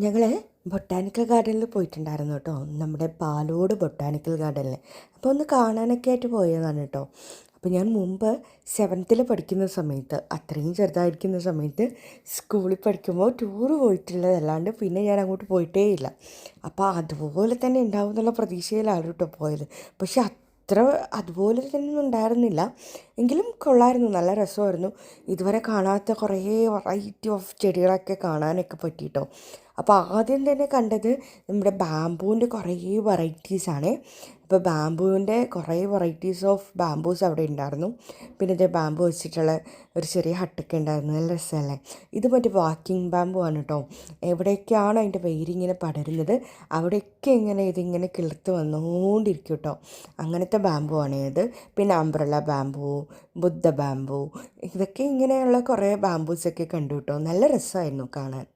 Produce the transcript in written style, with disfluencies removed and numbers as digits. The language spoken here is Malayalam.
ഞങ്ങൾ ബൊട്ടാനിക്കൽ ഗാർഡനിൽ പോയിട്ടുണ്ടായിരുന്നു കേട്ടോ. നമ്മുടെ പാലോട് ബൊട്ടാനിക്കൽ ഗാർഡനിൽ. അപ്പോൾ ഒന്ന് കാണാനൊക്കെ ആയിട്ട് പോയതാണ് കേട്ടോ. അപ്പോൾ ഞാൻ മുമ്പ് 7th പഠിക്കുന്ന സമയത്ത്, അത്രയും ചെറുതായിരിക്കുന്ന സമയത്ത്, സ്കൂളിൽ പഠിക്കുമ്പോൾ ടൂറ് പോയിട്ടുള്ളതല്ലാണ്ട് പിന്നെ ഞാൻ അങ്ങോട്ട് പോയിട്ടേ ഇല്ല. അപ്പോൾ അതുപോലെ തന്നെ ഉണ്ടാവും എന്നുള്ള പ്രതീക്ഷയിലാണ് കേട്ടോ പോയത്. പക്ഷെ അത്ര അതുപോലെ തന്നെ ഉണ്ടായിരുന്നില്ല. എങ്കിലും കൊള്ളായിരുന്നു, നല്ല രസമായിരുന്നു. ഇതുവരെ കാണാത്ത കുറേ വെറൈറ്റി ഓഫ് ചെടികളൊക്കെ കാണാനൊക്കെ പറ്റിയിട്ടോ. അപ്പോൾ ആദ്യം തന്നെ കണ്ടത് നമ്മുടെ ബാംബൂവിൻ്റെ കുറേ വെറൈറ്റീസാണ്. അപ്പോൾ ബാംബൂവിൻ്റെ കുറേ വെറൈറ്റീസ് ഓഫ് ബാംബൂസ് അവിടെ ഉണ്ടായിരുന്നു. പിന്നെ ഇത് ബാംബൂ വെച്ചിട്ടുള്ള ഒരു ചെറിയ ഹട്ടൊക്കെ ഉണ്ടായിരുന്നു, നല്ല രസമല്ലേ. ഇത് മറ്റേ വാക്കിംഗ് ബാംബു ആണ് കേട്ടോ. എവിടെയൊക്കെയാണ് അതിൻ്റെ വേരിങ്ങനെ പടരുന്നത് അവിടെയൊക്കെ ഇതിങ്ങനെ കിളിർത്ത് വന്നുകൊണ്ടിരിക്കും കേട്ടോ. അങ്ങനത്തെ ബാംബു ആണ് ഇത്. പിന്നെ അംബ്രല്ല ബാംബു, ബുദ്ധ ബാംബു, ഇതൊക്കെ ഇങ്ങനെയുള്ള കുറേ ബാംബൂസൊക്കെ കണ്ടു കേട്ടോ. നല്ല രസമായിരുന്നു കാണാൻ.